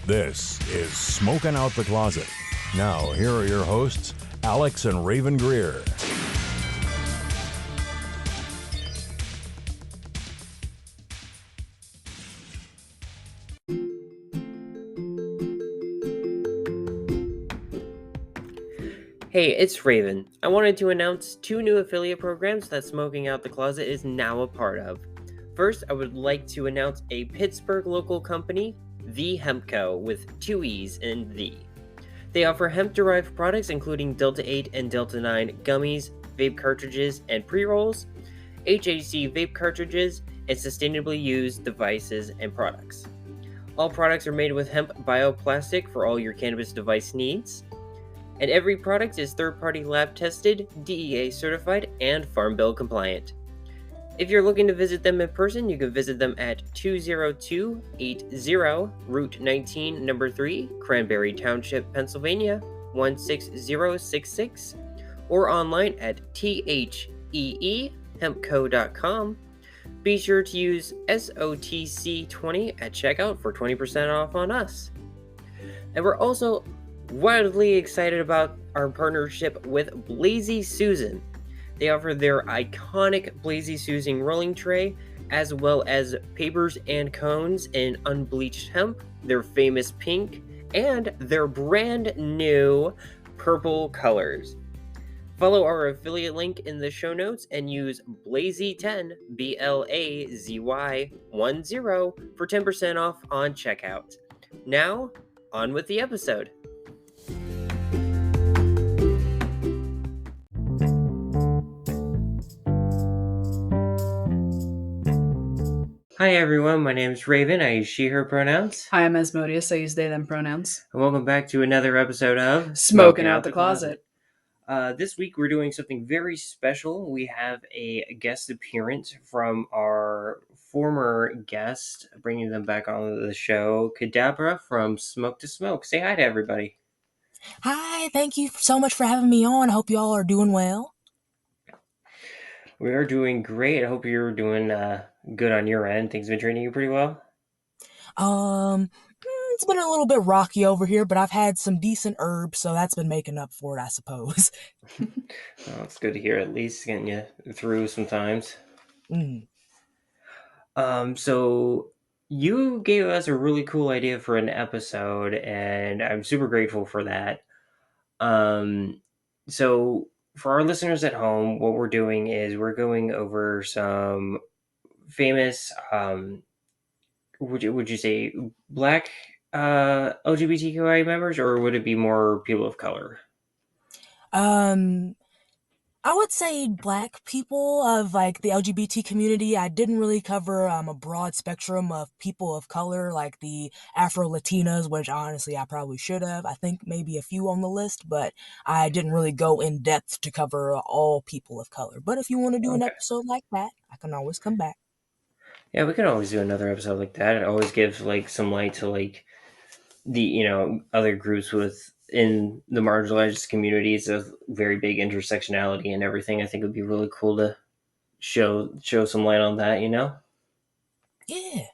This is Smoking Out the Closet. Now, here are your hosts, Alex and Rayven Greer. Hey, it's Rayven. I wanted to announce 2 new affiliate programs that Smoking Out the Closet is now a part of. First, I would like to announce a Pittsburgh local company, The Hemp Co., with 2 E's in The. They offer hemp-derived products including Delta 8 and Delta 9 gummies, vape cartridges, and pre-rolls, HHC vape cartridges, and sustainably used devices and products. All products are made with hemp bioplastic for all your cannabis device needs. And every product is third-party lab tested, DEA certified, and Farm Bill compliant. If you're looking to visit them in person, you can visit them at 20280 Route 19, Number 3, Cranberry Township, Pennsylvania, 16066, or online at theehempco.com. Be sure to use SOTC20 at checkout for 20% off on us. And we're also wildly excited about our partnership with Blazy Susan. They offer their iconic Blazy Susan rolling tray, as well as papers and cones in unbleached hemp, their famous pink, and their brand new purple colors. Follow our affiliate link in the show notes and use Blazy10, BLAZY10, for 10% off on checkout. Now, on with the episode. Hi everyone, my name is Rayven. I use she, her pronouns. Hi, I'm Asmodeus. I use they, them pronouns. And welcome back to another episode of Smoking Out the Closet. This week we're doing something very special. We have a guest appearance from our former guest, bringing them back on the show, Cadabra from Smoke to Smoke. Say hi to everybody. Hi, thank you so much for having me on. I hope you all are doing well. We are doing great. I hope you're doing good on your end. Things been treating you pretty well? It's been a little bit rocky over here, but I've had some decent herbs, so that's been making up for it, I suppose. Well, it's good to hear, at least getting you through sometimes. So you gave us a really cool idea for an episode, and I'm super grateful for that. So for our listeners at home, what we're doing is we're going over some famous, would you say Black LGBTQI members, or would it be more people of color? I would say Black people of like the LGBT community. I didn't really cover a broad spectrum of people of color, like the Afro-Latinas, which honestly I probably should have. I think maybe a few on the list, but I didn't really go in depth to cover all people of color. But if you want to do an episode like that, I can always come back. Yeah, we can always do another episode like that. It always gives like some light to like the other groups within the marginalized communities of very big intersectionality and everything. I think it would be really cool to show some light on that, Yeah.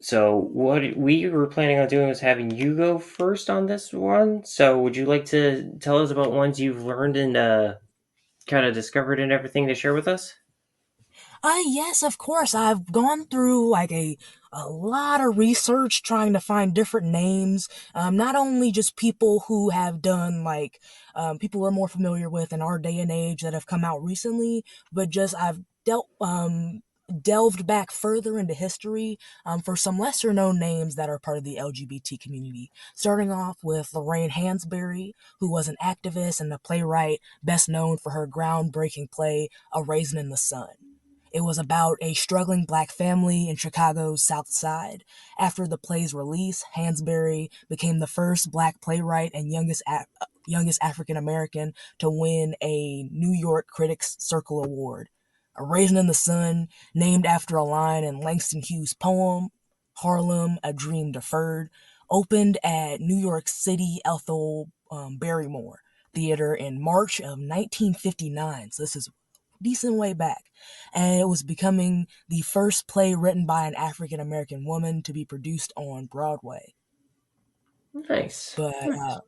So what we were planning on doing was having you go first on this one. So would you like to tell us about ones you've learned and kind of discovered and everything to share with us? Yes, of course. I've gone through like a lot of research trying to find different names. Not only just people who have done like people we're more familiar with in our day and age that have come out recently, but just I've delved back further into history for some lesser known names that are part of the LGBT community. Starting off with Lorraine Hansberry, who was an activist and a playwright best known for her groundbreaking play A Raisin in the Sun. It was about a struggling Black family in Chicago's South Side. After the play's release, Hansberry became the first Black playwright and youngest African American to win a New York Critics Circle Award. A Raisin in the Sun, named after a line in Langston Hughes' poem, Harlem, A Dream Deferred, opened at New York City Ethel Barrymore Theater in March of 1959. So this is decent way back. And it was becoming the first play written by an African American woman to be produced on Broadway. Nice. But Nice.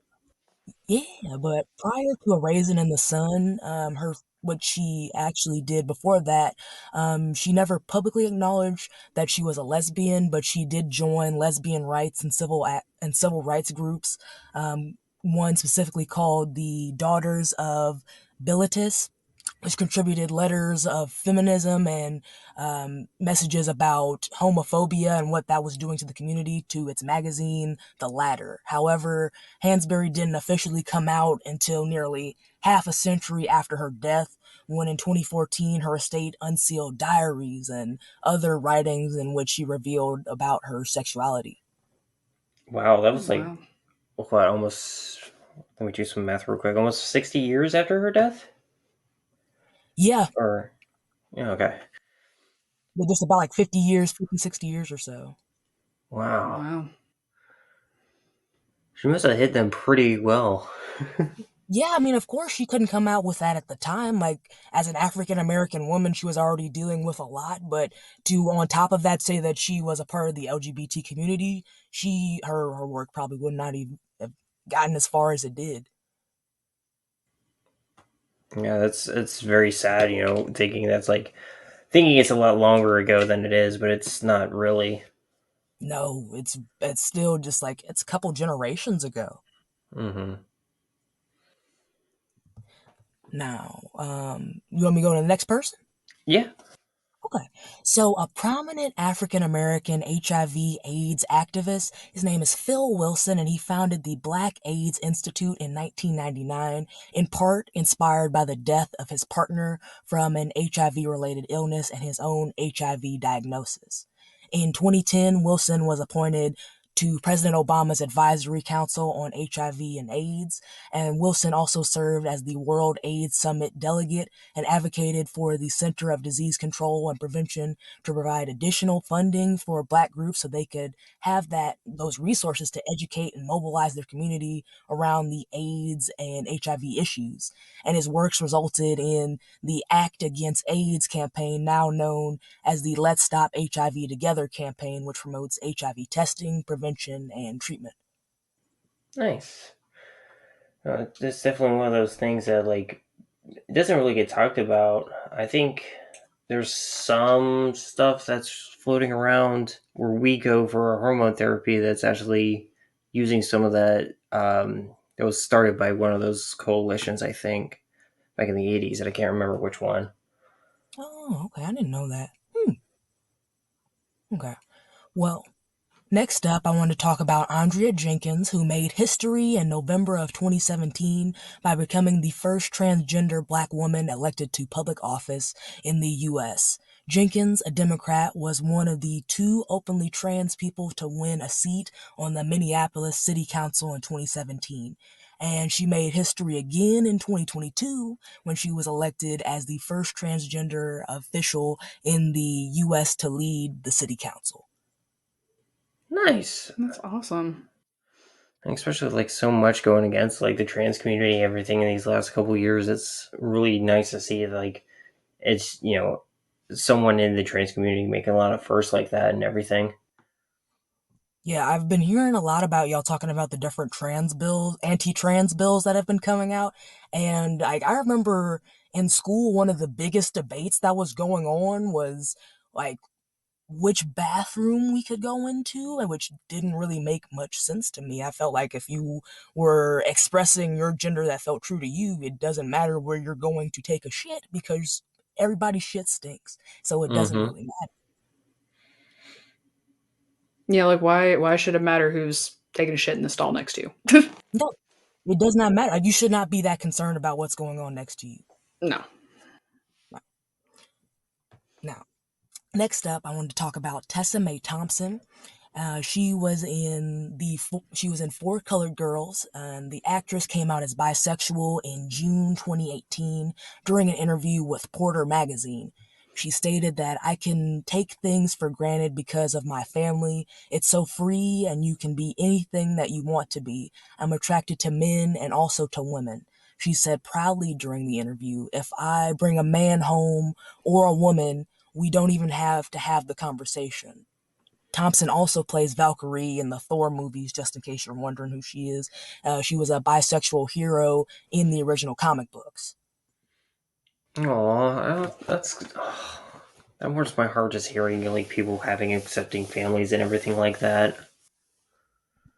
yeah, but prior to A Raisin in the Sun, what she actually did before that, she never publicly acknowledged that she was a lesbian, but she did join lesbian rights and civil rights groups. One specifically called the Daughters of Bilitis, which contributed letters of feminism and messages about homophobia and what that was doing to the community to its magazine, The Ladder. However, Hansberry didn't officially come out until nearly half a century after her death, when in 2014 her estate unsealed diaries and other writings in which she revealed about her sexuality. Wow, that Oh, was like wow. what, almost, let me do some math real quick. Almost 60 years after her death? Yeah, Or yeah, okay. but just about like 50 years, 50, 60 years or so. Wow. Wow. She must have hit them pretty well. Yeah, I mean, of course, she couldn't come out with that at the time. Like, as an African American woman, she was already dealing with a lot. But to, on top of that, say that she was a part of the LGBT community, her work probably would not even have gotten as far as it did. Yeah, it's very sad, thinking it's a lot longer ago than it is, but it's not really. No, it's still just like it's a couple generations ago. Mm-hmm. Now, you want me to go to the next person? Yeah. Okay. So a prominent African American HIV/AIDS activist, his name is Phil Wilson, and he founded the Black AIDS Institute in 1999, in part inspired by the death of his partner from an HIV-related illness and his own HIV diagnosis. In 2010, Wilson was appointed to President Obama's Advisory Council on HIV and AIDS, and Wilson also served as the World AIDS Summit delegate and advocated for the Center of Disease Control and Prevention to provide additional funding for Black groups so they could have those resources to educate and mobilize their community around the AIDS and HIV issues. And his works resulted in the Act Against AIDS campaign, now known as the Let's Stop HIV Together campaign, which promotes HIV testing, prevention, and treatment. Nice. It's definitely one of those things that it doesn't really get talked about. I think there's some stuff that's floating around where we go for our hormone therapy that's actually using some of that. That was started by one of those coalitions, I think, back in the 80s, and I can't remember which one. Oh, okay. I didn't know that. Okay. Well, next up, I want to talk about Andrea Jenkins, who made history in November of 2017 by becoming the first transgender Black woman elected to public office in the U.S. Jenkins, a Democrat, was one of the two openly trans people to win a seat on the Minneapolis City Council in 2017. And she made history again in 2022 when she was elected as the first transgender official in the U.S. to lead the City Council. Nice. That's awesome. And especially with so much going against the trans community and everything in these last couple of years, it's really nice to see it's someone in the trans community making a lot of firsts like that and everything. Yeah, I've been hearing a lot about y'all talking about the different anti-trans bills that have been coming out. And I remember in school, one of the biggest debates that was going on was like which bathroom we could go into, and which didn't really make much sense to me. I felt like if you were expressing your gender that felt true to you, it doesn't matter where you're going to take a shit because everybody's shit stinks. So it doesn't Mm-hmm. really matter. Yeah, like why should it matter who's taking a shit in the stall next to you? No, it does not matter. You should not be that concerned about what's going on next to you. No. Now, next up, I wanted to talk about Tessa Mae Thompson. She was in Four Colored Girls, and the actress came out as bisexual in June 2018 during an interview with Porter magazine. She stated that I can take things for granted because of my family. It's so free and you can be anything that you want to be. I'm attracted to men and also to women. She said proudly during the interview, "If I bring a man home or a woman, we don't even have to have the conversation." Thompson also plays Valkyrie in the Thor movies, just in case you're wondering who she is. She was a bisexual hero in the original comic books. Aw, that warms my heart just hearing like people having accepting families and everything like that.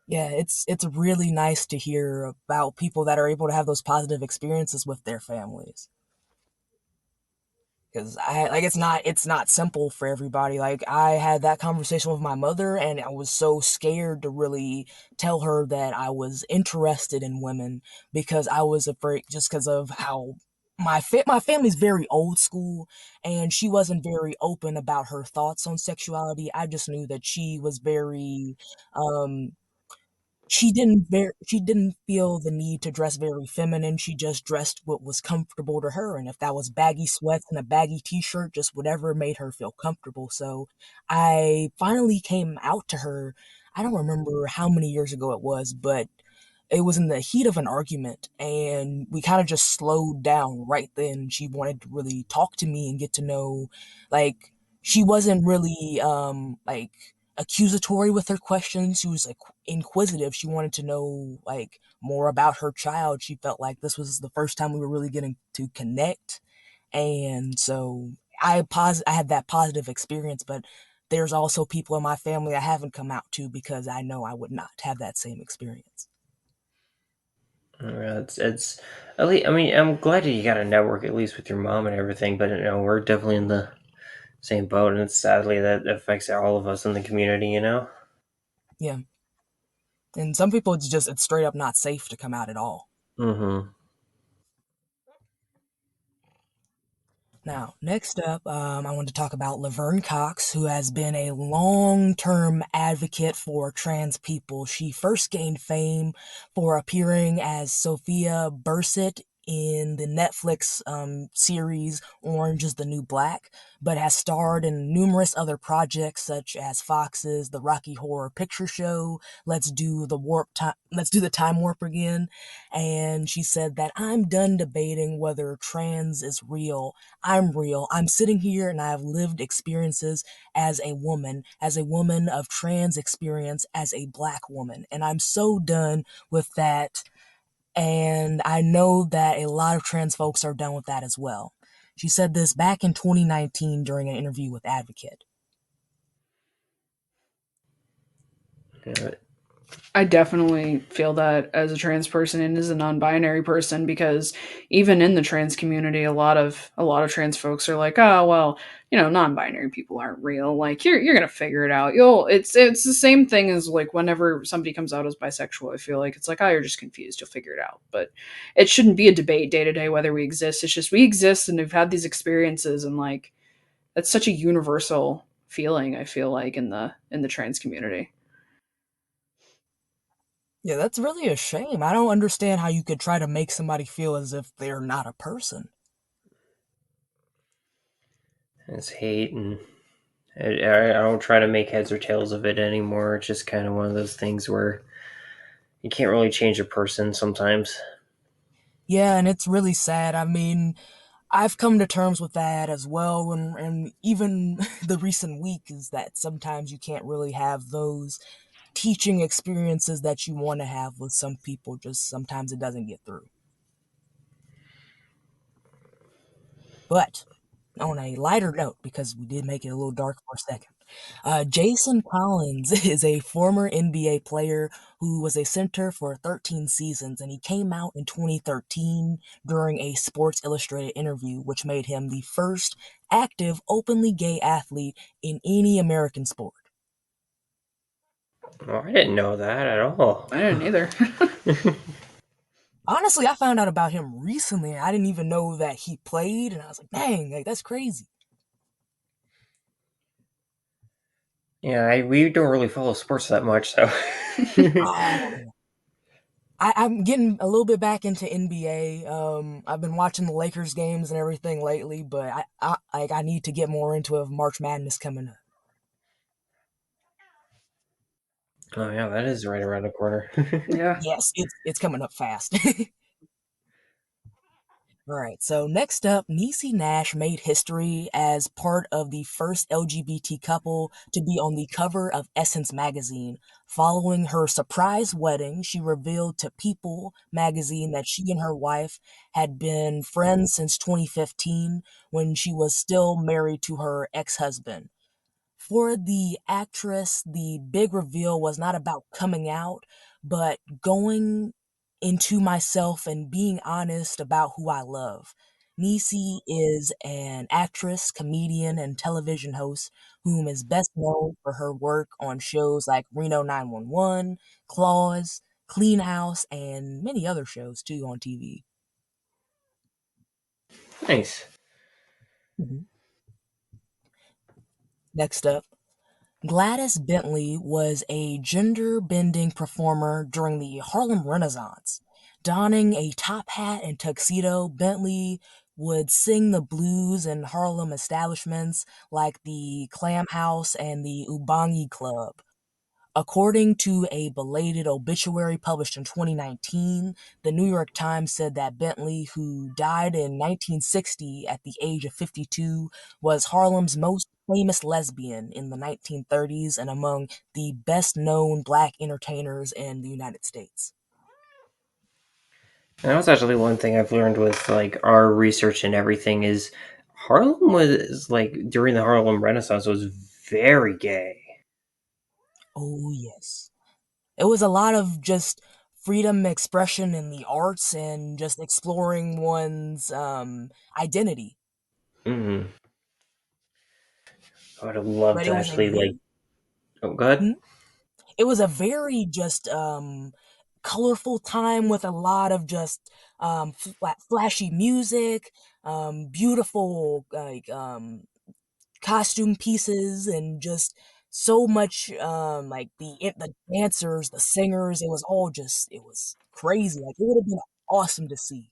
Yeah, it's really nice to hear about people that are able to have those positive experiences with their families. Because it's not simple for everybody. Like I had that conversation with my mother, and I was so scared to really tell her that I was interested in women because I was afraid, just because of how my family's very old school, and she wasn't very open about her thoughts on sexuality. I just knew that she was very um she didn't feel the need to dress very feminine. She just dressed what was comfortable to her, and if that was baggy sweats and a baggy t-shirt, just whatever made her feel comfortable. So I finally came out to her. I don't remember how many years ago it was, but it was in the heat of an argument, and we kind of just slowed down right then. She wanted to really talk to me and get to know, like, she wasn't really like accusatory with her questions. She was like inquisitive. She wanted to know like more about her child. She felt like this was the first time we were really getting to connect, and so I had that positive experience. But there's also people in my family I haven't come out to because I know I would not have that same experience. Yeah, it's at least. I mean, I'm glad that you got a network at least with your mom and everything. But we're definitely in the same boat, and it's sadly that affects all of us in the community. Yeah. And some people, it's straight up not safe to come out at all. Mm-hmm. Now, next up, I want to talk about Laverne Cox, who has been a long-term advocate for trans people. She first gained fame for appearing as Sophia Bursett in the Netflix series Orange is the New Black, but has starred in numerous other projects such as Fox's The Rocky Horror Picture Show, Let's Do the Time Warp Again, and she said that I'm done debating whether trans is real. I'm real. I'm sitting here and I have lived experiences as a woman of trans experience, as a black woman. And I'm so done with that. And I know that a lot of trans folks are done with that as well. She said this back in 2019 during an interview with Advocate. Yeah, I definitely feel that as a trans person and as a non-binary person, because even in the trans community, a lot of trans folks are like, oh well, non-binary people aren't real. Like you're gonna figure it out. It's the same thing as like whenever somebody comes out as bisexual. I feel like it's like, oh, you're just confused. You'll figure it out. But it shouldn't be a debate day to day whether we exist. It's just we exist and we've had these experiences, and like that's such a universal feeling. I feel like in the trans community. Yeah, that's really a shame. I don't understand how you could try to make somebody feel as if they're not a person. it's hate, and I don't try to make heads or tails of it anymore. It's just kind of one of those things where you can't really change a person sometimes. Yeah, and it's really sad. I mean, I've come to terms with that as well, and even the recent week is that sometimes you can't really have those teaching experiences that you want to have with some people. Just sometimes it doesn't get through. But on a lighter note, because we did make it a little dark for a second, Jason Collins is a former NBA player who was a center for 13 seasons, and he came out in 2013 during a Sports Illustrated interview, which made him the first active openly gay athlete in any American sport. Oh, I didn't know that at all. I didn't either. Honestly, I found out about him recently. I didn't even know that he played, and I was like, dang, like that's crazy. Yeah, we don't really follow sports that much, so. Oh, I'm getting a little bit back into NBA. I've been watching the Lakers games and everything lately, but I need to get more into it. March Madness coming up. Oh yeah, that is right around the corner. Yeah. Yes, it's coming up fast. All right, so next up, Niecy Nash made history as part of the first LGBT couple to be on the cover of Essence magazine. Following her surprise wedding, she revealed to People magazine that she and her wife had been friends since 2015 when she was still married to her ex husband. For the actress, the big reveal was not about coming out, but going into myself and being honest about who I love. Niecy is an actress, comedian, and television host whom is best known for her work on shows like Reno 911, Claws, Clean House, and many other shows too on TV. Nice. Mhm. Next up, Gladys Bentley was a gender-bending performer during the Harlem Renaissance. Donning a top hat and tuxedo, Bentley would sing the blues in Harlem establishments like the Clam House and the Ubangi Club. According to a belated obituary published in 2019, the New York Times said that Bentley, who died in 1960 at the age of 52, was Harlem's most famous lesbian in the 1930s and among the best known black entertainers in the United States. And that was actually one thing I've learned with like our research and everything is Harlem was like during the Harlem Renaissance was very gay. Oh, yes. It was a lot of just freedom expression in the arts and just exploring one's identity. Hmm. I would have loved But to it was a actually like. very Oh, God. it was a very just colorful time with a lot of just flashy music, beautiful costume pieces, and just so much like the dancers, the singers. It was all just it was crazy. Like it would have been awesome to see.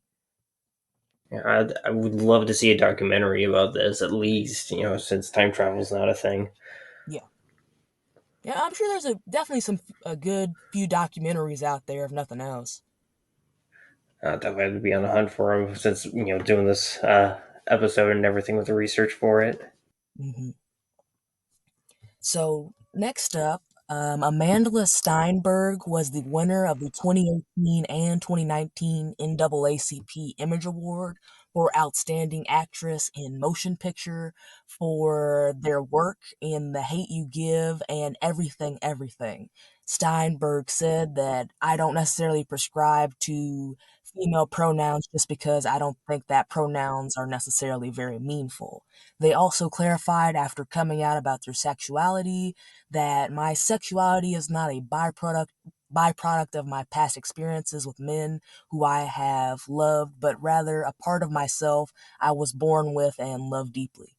Yeah, I would love to see a documentary about this at least. Since time travel is not a thing. Yeah, yeah. I'm sure there's definitely some a good few documentaries out there, if nothing else. Definitely have to be on the hunt for them since doing this episode and everything with the research for it. Hmm. So next up, Amanda Steinberg was the winner of the 2018 and 2019 NAACP Image Award for Outstanding Actress in Motion Picture for their work in The Hate You Give and Everything Everything. Steinberg said that I don't necessarily prescribe to female pronouns just because I don't think that pronouns are necessarily very meaningful. They also clarified after coming out about their sexuality that my sexuality is not a byproduct of my past experiences with men who I have loved, but rather a part of myself I was born with and love deeply.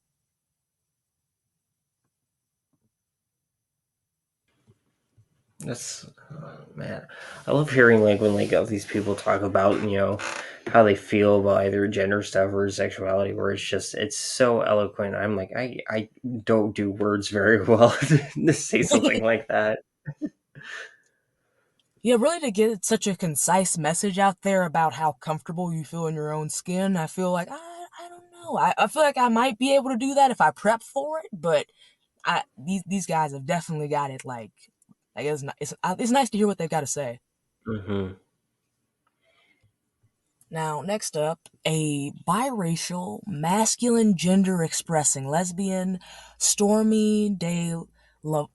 That's man. I love hearing like when like these people talk about how they feel about either gender stuff or sexuality, where it's so eloquent. I'm like I don't do words very well to say something like that. Yeah, really to get such a concise message out there about how comfortable you feel in your own skin, I feel like I don't know. I feel like I might be able to do that if I prep for it, but these guys have definitely got it like it's nice to hear what they've got to say. Hmm. Now, next up, a biracial, masculine gender expressing lesbian, Stormy La,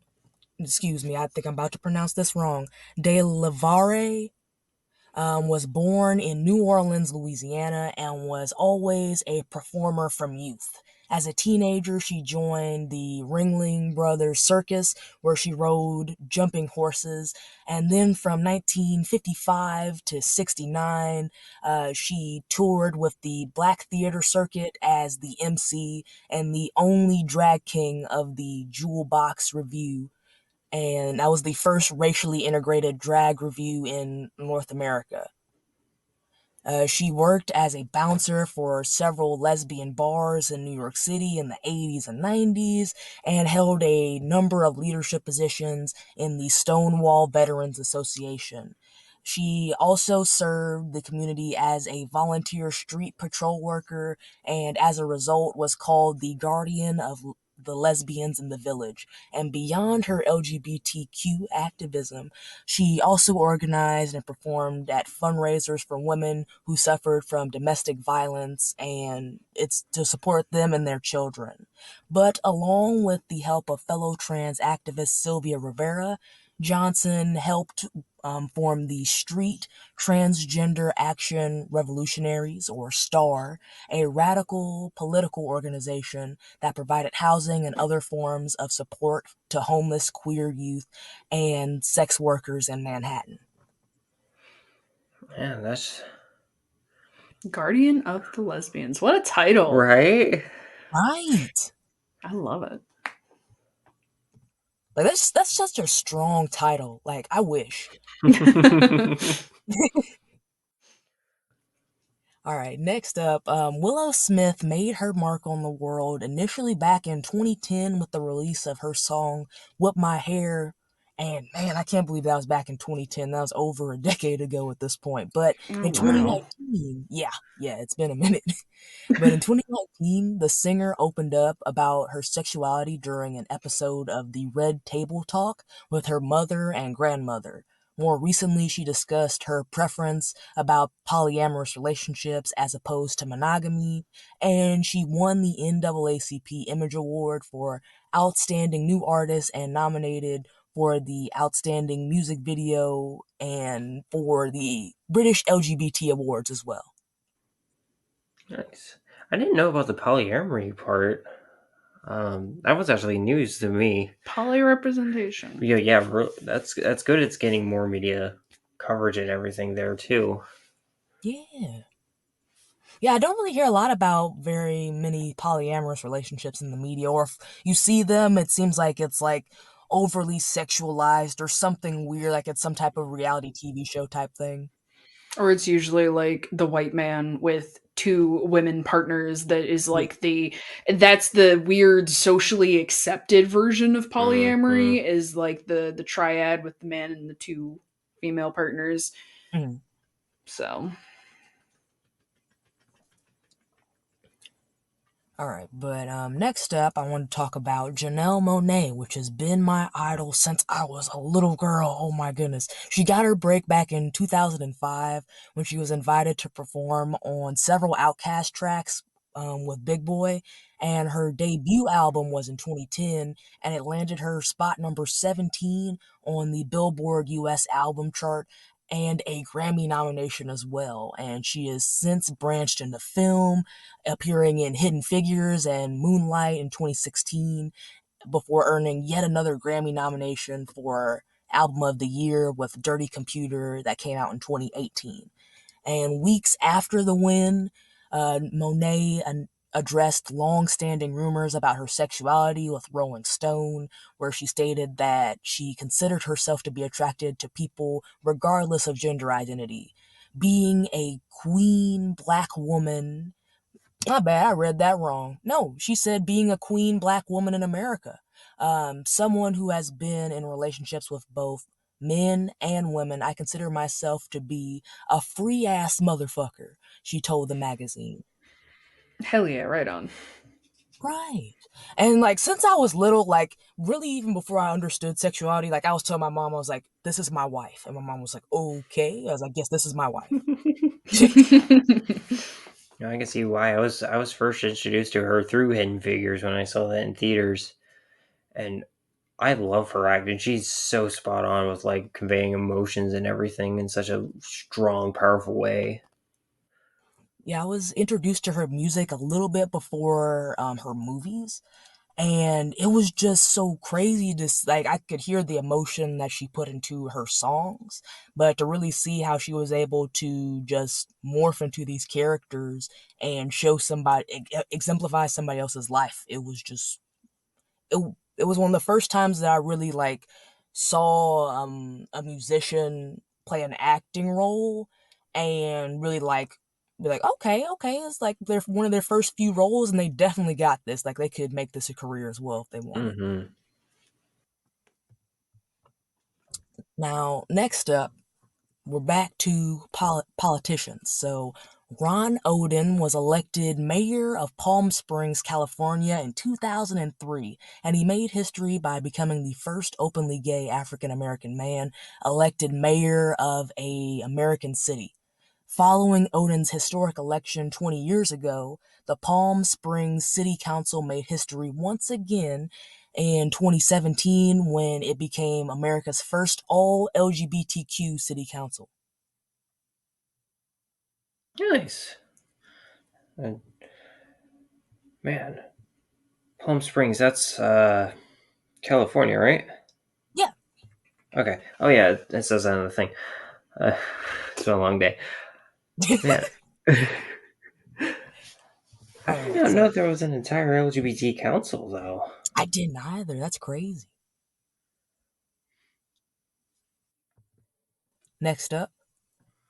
excuse me, I think I'm about to pronounce this wrong. De Lavare was born in New Orleans, Louisiana, and was always a performer from youth. As a teenager, she joined the Ringling Brothers Circus, where she rode jumping horses. And then from 1955 to 69, she toured with the Black Theater Circuit as the MC and the only drag king of the Jewel Box Review, and that was the first racially integrated drag review in North America. She worked as a bouncer for several lesbian bars in New York City in the 80s and 90s and held a number of leadership positions in the Stonewall Veterans Association. She also served the community as a volunteer street patrol worker, and as a result was called the guardian of the lesbians in the village. And beyond her LGBTQ activism, she also organized and performed at fundraisers for women who suffered from domestic violence, and it's to support them and their children. But along with the help of fellow trans activist Sylvia Rivera, Johnson helped form the Street Transgender Action Revolutionaries, or STAR, a radical political organization that provided housing and other forms of support to homeless queer youth and sex workers in Manhattan. Man, that's Guardian of the Lesbians. What a title. right. Right. I love it. Like that's such a strong title. Like I wish. All right, next up, Willow Smith made her mark on the world initially back in 2010 with the release of her song Whip My Hair. And man, I can't believe that was back in 2010. That was over a decade ago at this point. But Oh, in wow. 2019, yeah, it's been a minute. But in 2019, the singer opened up about her sexuality during an episode of the Red Table Talk with her mother and grandmother. More recently, she discussed her preference about polyamorous relationships as opposed to monogamy, and she won the NAACP Image Award for Outstanding New Artist and nominated for the Outstanding Music Video and for the British LGBT Awards as well. Nice. I didn't know about the polyamory part. That was actually news to me. Polyrepresentation. Yeah, that's good. It's getting more media coverage and everything there too. Yeah. Yeah, I don't really hear a lot about very many polyamorous relationships in the media, or if you see them, it seems like it's like overly sexualized or something weird, like it's some type of reality TV show type thing. Or it's usually like the white man with two women partners that is like that's the weird socially accepted version of Mm-hmm. polyamory is like the triad with the man and the two female partners. Mm. So All right, but next up, I want to talk about Janelle Monáe, which has been my idol since I was a little girl. Oh my goodness. She got her break back in 2005 when she was invited to perform on several Outkast tracks with Big Boy, and her debut album was in 2010, and it landed her spot number 17 on the Billboard US album chart and a Grammy nomination as well. And she has since branched into film, appearing in Hidden Figures and Moonlight in 2016, before earning yet another Grammy nomination for Album of the Year with Dirty Computer that came out in 2018. And weeks after the win, Monet addressed long-standing rumors about her sexuality with Rolling Stone, where she stated that she considered herself to be attracted to people regardless of gender identity. Being a queen black woman, my bad, I read that wrong. No, she said being a queen black woman in America. Someone who has been in relationships with both men and women, I consider myself to be a free ass motherfucker, she told the magazine. hell yeah, right on. Right. And like since I was little, like really even before I understood sexuality, like I was telling my mom, I was like, this is my wife. And my mom was like, okay. I was like, yes, this is my wife. I can see why. I was first introduced to her through Hidden Figures when I saw that in theaters, and I love her acting. She's so spot on with like conveying emotions and everything in such a strong, powerful way. Yeah, I was introduced to her music a little bit before her movies, and it was just so crazy to like I could hear the emotion that she put into her songs, but to really see how she was able to just morph into these characters and show somebody exemplify somebody else's life, it was just it, it was one of the first times that I really like saw a musician play an acting role and really like be like, okay, it's like they're one of their first few roles and they definitely got this. Like they could make this a career as well if they wanted. Mm-hmm. Now, next up, we're back to politicians. So Ron Odin was elected mayor of Palm Springs, California in 2003, and he made history by becoming the first openly gay African American man elected mayor of a American city. Following Odin's historic election 20 years ago, the Palm Springs City Council made history once again in 2017 when it became America's first all LGBTQ city council. Nice. Man, Palm Springs, that's California, right? Yeah. Okay. Oh yeah, it says that on the thing. It's been a long day. Man. I did not know there was an entire LGBT council, though. I didn't either. That's crazy. Next up,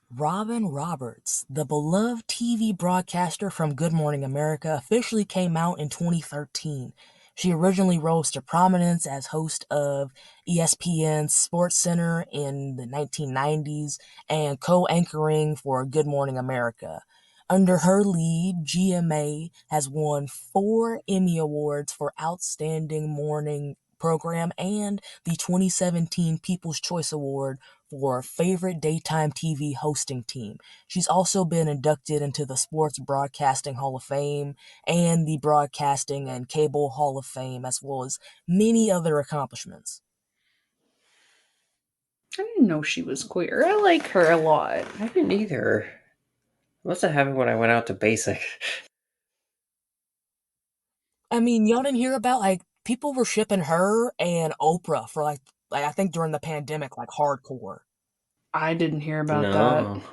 Robin Roberts, the beloved TV broadcaster from Good Morning America, officially came out in 2013. She originally rose to prominence as host of ESPN's Sports Center in the 1990s and co-anchoring for Good Morning America. Under her lead, GMA has won 4 Emmy Awards for Outstanding Morning Program and the 2017 People's Choice Award for Favorite Daytime TV Hosting Team. She's also been inducted into the Sports Broadcasting Hall of Fame and the Broadcasting and Cable Hall of Fame, as well as many other accomplishments. I didn't know she was queer. I like her a lot. I didn't either. I must have happened when I went out to basic. I mean, y'all didn't hear about, like, people were shipping her and Oprah for, like I think during the pandemic, like, hardcore. I didn't hear about No. that.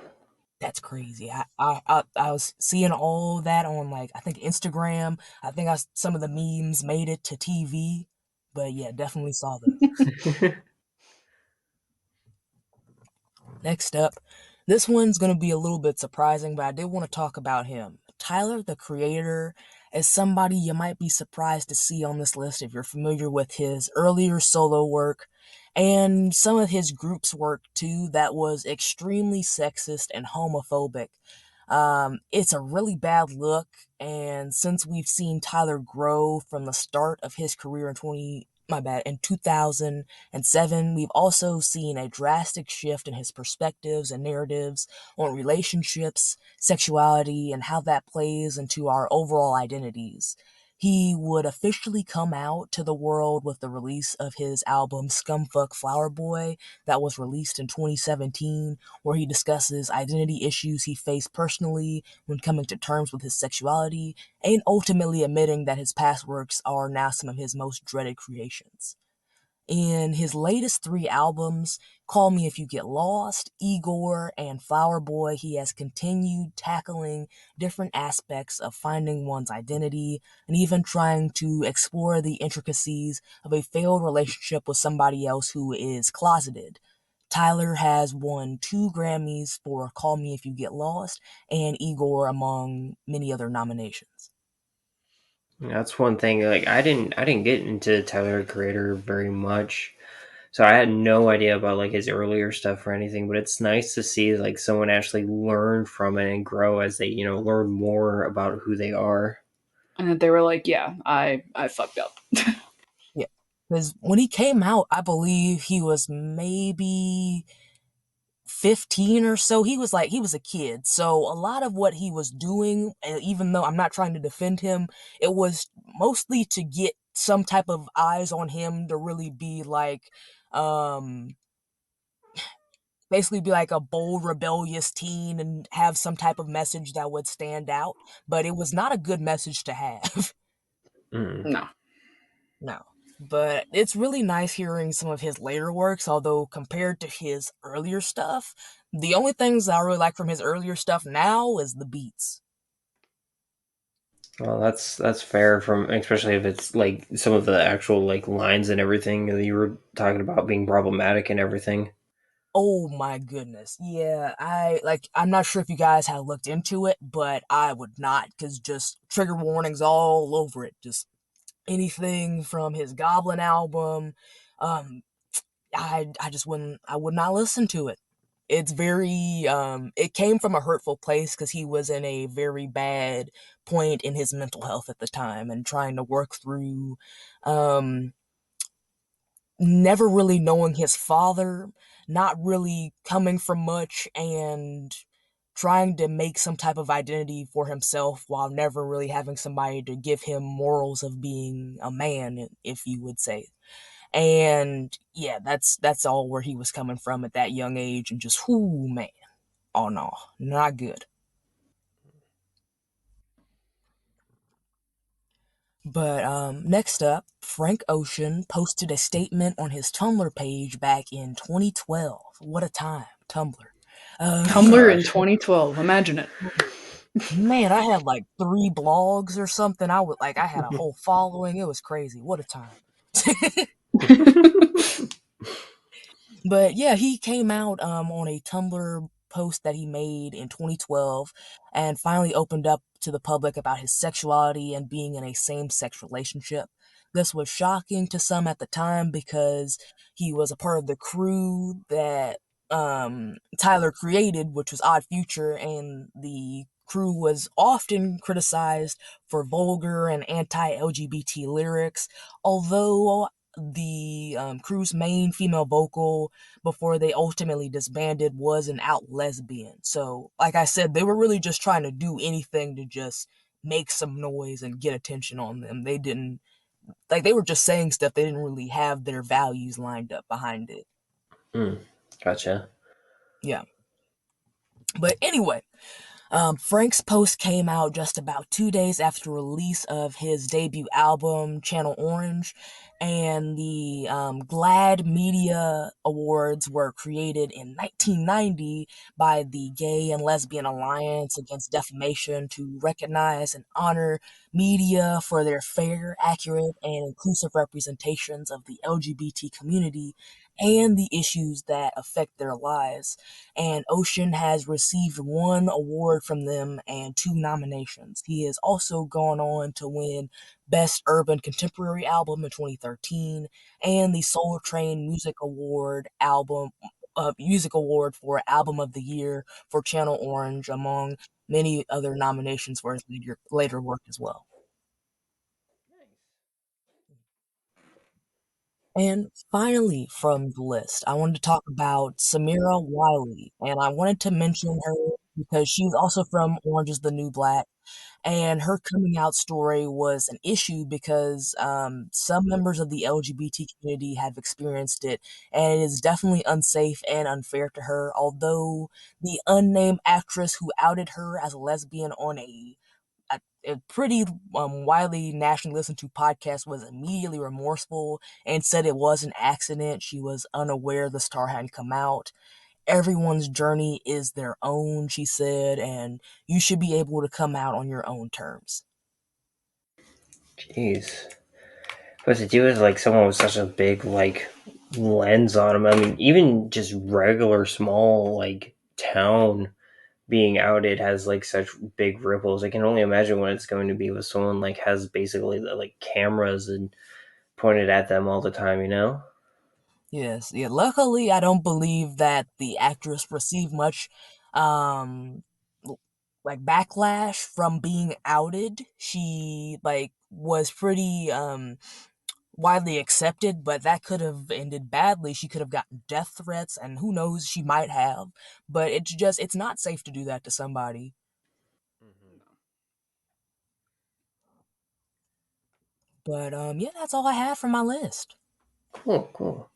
That's crazy. I was seeing all that on, like, I think Instagram. I think some of the memes made it to TV. But yeah, definitely saw those. Next up, this one's going to be a little bit surprising, but I did want to talk about him. Tyler, the Creator, is somebody you might be surprised to see on this list if you're familiar with his earlier solo work and some of his group's work too that was extremely sexist and homophobic. It's a really bad look, and since we've seen Tyler grow from the start of his career in 2007, we've also seen a drastic shift in his perspectives and narratives on relationships, sexuality, and how that plays into our overall identities. He would officially come out to the world with the release of his album Scumfuck Flower Boy that was released in 2017, where he discusses identity issues he faced personally when coming to terms with his sexuality, and ultimately admitting that his past works are now some of his most dreaded creations. In his latest 3 albums, Call Me If You Get Lost, Igor, and Flower Boy, he has continued tackling different aspects of finding one's identity and even trying to explore the intricacies of a failed relationship with somebody else who is closeted. Tyler has won 2 Grammys for Call Me If You Get Lost and Igor, among many other nominations. That's one thing. Like I didn't get into Tyler the Creator very much, so I had no idea about like his earlier stuff or anything. But it's nice to see like someone actually learn from it and grow as they learn more about who they are. And they were like, "Yeah, I fucked up." Yeah, because when he came out, I believe he was maybe 15 or so. He was a kid. So a lot of what he was doing, even though I'm not trying to defend him, it was mostly to get some type of eyes on him to really be like, basically be like a bold, rebellious teen and have some type of message that would stand out. But it was not a good message to have. No. No. But it's really nice hearing some of his later works, although compared to his earlier stuff, the only things I really like from his earlier stuff now is the beats. Well, that's fair, from especially if it's like some of the actual like lines and everything that you were talking about being problematic and everything. Oh my goodness. Yeah, I'm not sure if you guys have looked into it, but I would not, because just trigger warnings all over it. Just anything from his Goblin album, um, I would not listen to it. It's very, it came from a hurtful place because he was in a very bad point in his mental health at the time and trying to work through, um, never really knowing his father, not really coming from much, and trying to make some type of identity for himself while never really having somebody to give him morals of being a man, if you would say. And yeah, that's all where he was coming from at that young age, and just whoo man. Oh no, not good. But next up, Frank Ocean posted a statement on his Tumblr page back in 2012. What a time, Tumblr. Tumblr in 2012. Imagine it. Man, I had like 3 blogs or something. I had a whole following. It was crazy. What a time. But yeah, he came out on a Tumblr post that he made in 2012 and finally opened up to the public about his sexuality and being in a same-sex relationship. This was shocking to some at the time because he was a part of the crew that Tyler created, which was Odd Future, and the crew was often criticized for vulgar and anti-LGBT lyrics, although the crew's main female vocal before they ultimately disbanded was an out lesbian. So, like I said, they were really just trying to do anything to just make some noise and get attention on them. They didn't, like, they were just saying stuff. They didn't really have their values lined up behind it. Gotcha. Yeah. But anyway, Frank's post came out just about 2 days after the release of his debut album, Channel Orange, and the GLAAD Media Awards were created in 1990 by the Gay and Lesbian Alliance Against Defamation to recognize and honor media for their fair, accurate, and inclusive representations of the LGBT community and the issues that affect their lives. And Ocean has received 1 award from them and 2 nominations. He has also gone on to win Best Urban Contemporary Album in 2013 and the Soul Train Music Award for Album of the Year for Channel Orange, among many other nominations for his later work as well. And finally, from the list, I wanted to talk about Samira Wiley, and I wanted to mention her because she's also from Orange is the New Black, and her coming out story was an issue because some members of the LGBT community have experienced it, and it is definitely unsafe and unfair to her, although the unnamed actress who outed her as a lesbian on a pretty widely nationally listened to podcast was immediately remorseful and said it was an accident. She was unaware the star hadn't come out. Everyone's journey is their own, she said, and you should be able to come out on your own terms. Jeez. But to do it like someone with such a big like lens on him, I mean, even just regular small like town being outed has like such big ripples. I can only imagine what it's going to be with someone like has basically like cameras and pointed at them all the time, you know? Yes, yeah. Luckily, I don't believe that the actress received much, um, like backlash from being outed. She was pretty widely accepted, but that could have ended badly. She could have gotten death threats, and who knows, she might have. But it's not safe to do that to somebody. But yeah, that's all I have for my list. Cool.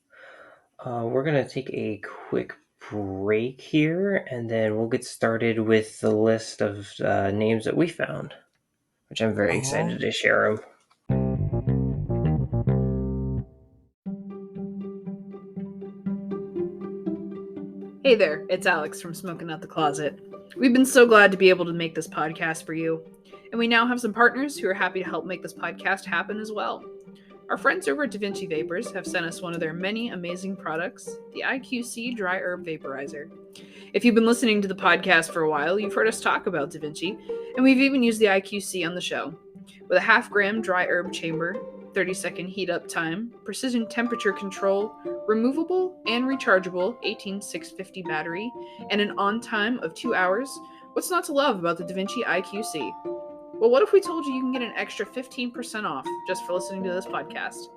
We're gonna take a quick break here, and then we'll get started with the list of names that we found, which I'm very excited to share them. Hey there, it's Alex from Smoking Out the Closet. We've been so glad to be able to make this podcast for you, and we now have some partners who are happy to help make this podcast happen as well. Our friends over at DaVinci Vapors have sent us one of their many amazing products, the IQC Dry Herb Vaporizer. If you've been listening to the podcast for a while, you've heard us talk about DaVinci, and we've even used the IQC on the show. With a 0.5 gram dry herb chamber, 30-second heat up time, precision temperature control, removable and rechargeable 18650 battery, and an on time of 2 hours. What's not to love about the DaVinci IQC? Well, what if we told you can get an extra 15% off just for listening to this podcast?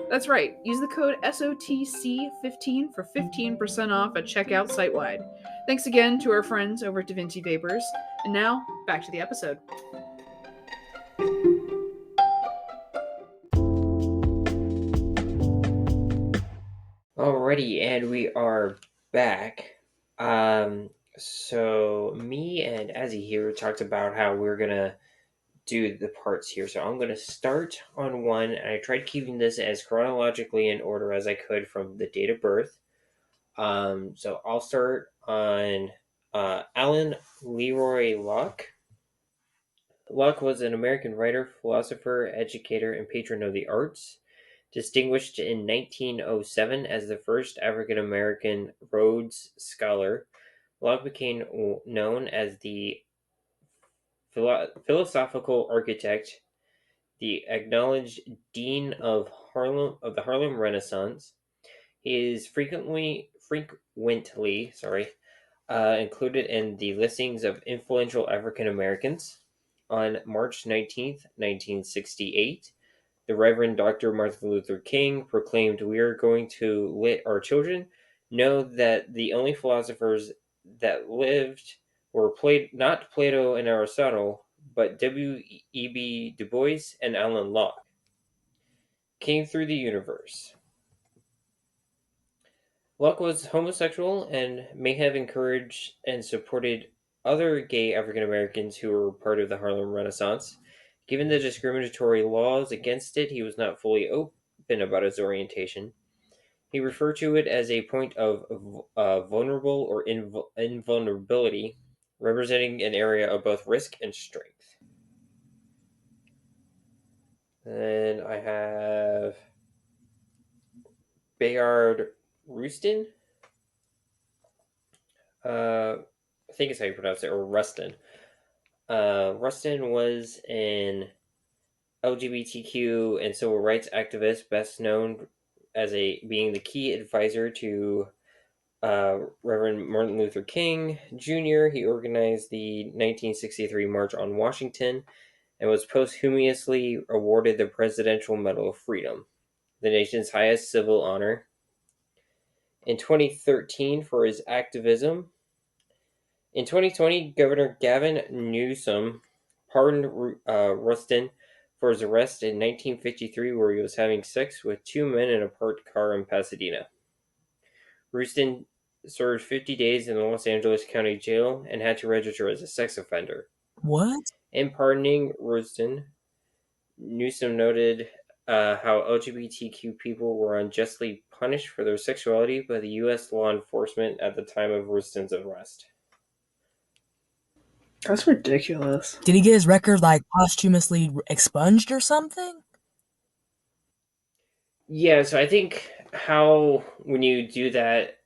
That's right, use the code SOTC15 for 15% off at checkout site-wide. Thanks again to our friends over at DaVinci Vapors. And now, back to the episode. Alrighty, and we are back. So me and Azzy here talked about how we're gonna do the parts here. So I'm gonna start on one, and I tried keeping this as chronologically in order as I could from the date of birth. So I'll start on Alan Leroy Locke. Locke was an American writer, philosopher, educator, and patron of the arts. Distinguished in 1907 as the first African American Rhodes Scholar, Locke became known as the philosophical architect, the acknowledged dean of the Harlem Renaissance. He is frequently included in the listings of influential African Americans. On March 19th, 1968, the Reverend Dr. Martin Luther King proclaimed, "We are going to let our children know that the only philosophers that lived were not Plato and Aristotle, but W.E.B. Du Bois and Alan Locke." Came through the universe. Locke was homosexual and may have encouraged and supported other gay African Americans who were part of the Harlem Renaissance. Given the discriminatory laws against it, he was not fully open about his orientation. He referred to it as a point of vulnerable or invulnerability, representing an area of both risk and strength. Then I have Bayard Rustin. I think it's how you pronounce it, or Rustin. Rustin was an LGBTQ and civil rights activist, best known as being the key advisor to Reverend Martin Luther King Jr. He organized the 1963 March on Washington and was posthumously awarded the Presidential Medal of Freedom, the nation's highest civil honor. In 2013, for his activism. In 2020, Governor Gavin Newsom pardoned Rustin for his arrest in 1953, where he was having sex with two men in a parked car in Pasadena. Rustin served 50 days in the Los Angeles County Jail and had to register as a sex offender. What? In pardoning Rustin, Newsom noted how LGBTQ people were unjustly punished for their sexuality by the U.S. law enforcement at the time of Rustin's arrest. That's ridiculous. Did he get his record posthumously expunged or something? Yeah, so I think when you do that,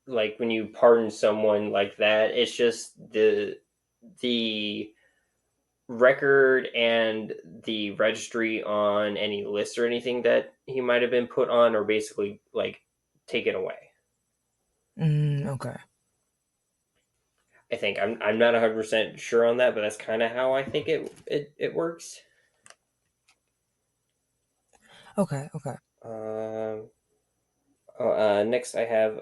when you pardon someone like that, it's just the record and the registry on any list or anything that he might have been put on are basically taken away. Okay. I think I'm not 100% sure on that, but that's kind of how I think it works. Okay. Next I have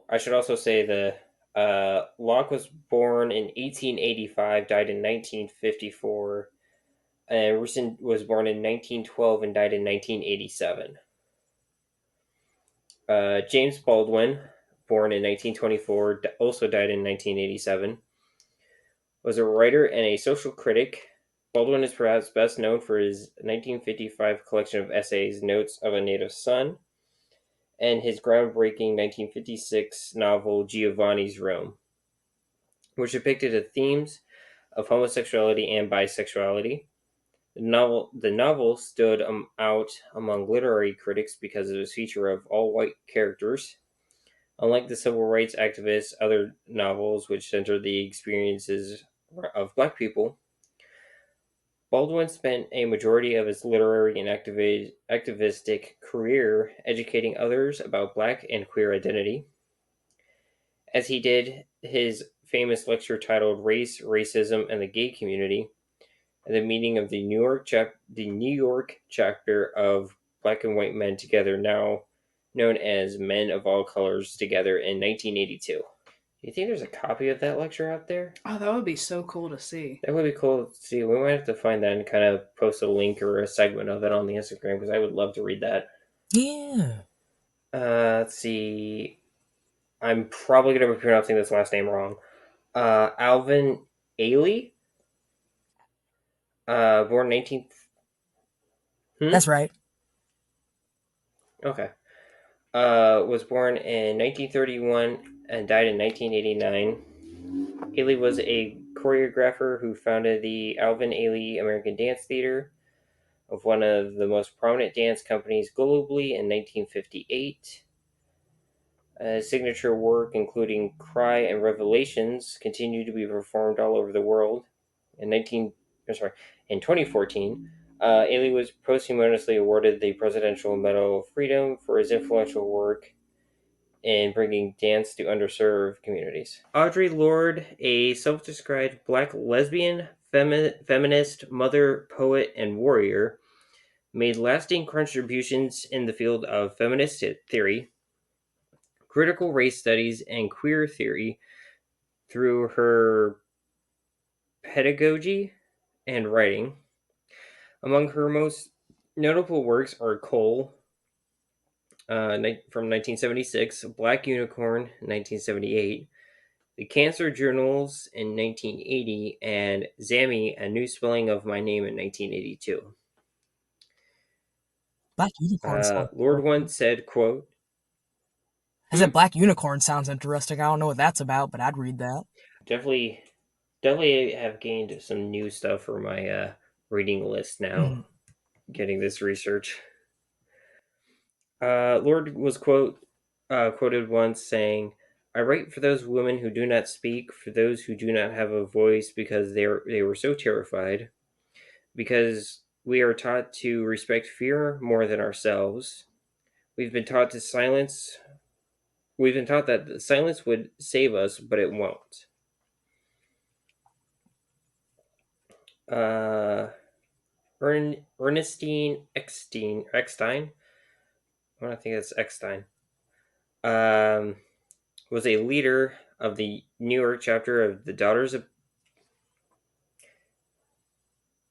I should also say Locke was born in 1885, died in 1954, and Rustin was born in 1912 and died in 1987. James Baldwin, born in 1924, also died in 1987, was a writer and a social critic. Baldwin is perhaps best known for his 1955 collection of essays, Notes of a Native Son, and his groundbreaking 1956 novel, Giovanni's Room, which depicted the themes of homosexuality and bisexuality. The novel stood out among literary critics because it was a feature of all-white characters. Unlike the civil rights activists' other novels, which centered the experiences of Black people, Baldwin spent a majority of his literary and activistic career educating others about Black and queer identity, as he did his famous lecture titled "Race, Racism, and the Gay Community" at the meeting of the New York chapter of Black and White Men Together, now known as Men of All Colors Together, in 1982. Do you think there's a copy of that lecture out there? Oh, that would be so cool to see. That would be cool to see. We might have to find that and kind of post a link or a segment of it on the Instagram, because I would love to read that. Yeah. Let's see. I'm probably going to be pronouncing this last name wrong. Alvin Ailey? Born 19th. That's right. Okay. Was born in 1931 and died in 1989. Ailey was a choreographer who founded the Alvin Ailey American Dance Theater, of one of the most prominent dance companies globally, in 1958. Signature work, including Cry and Revelations, continued to be performed all over the world. In 2014, Ailey was posthumously awarded the Presidential Medal of Freedom for his influential work in bringing dance to underserved communities. Audre Lorde, a self-described Black lesbian, feminist, mother, poet, and warrior, made lasting contributions in the field of feminist theory, critical race studies, and queer theory through her pedagogy and writing. Among her most notable works are Coal, from 1976, Black Unicorn, 1978, The Cancer Journals in 1980, and Zammy, A New Spelling of My Name in 1982. Black Unicorn sounds Lord interesting. once said, quote, I said Black Unicorn sounds interesting. I don't know what that's about, but I'd read that. definitely have gained some new stuff for my reading list now, getting this research. Lord was quoted once saying, "I write for those women who do not speak, for those who do not have a voice, because they were so terrified, because we are taught to respect fear more than ourselves. We've been taught to silence. We've been taught that the silence would save us, but it won't." Uh, Ernestine Eckstein. I think that's Eckstein. Was a leader of the New York chapter of the Daughters of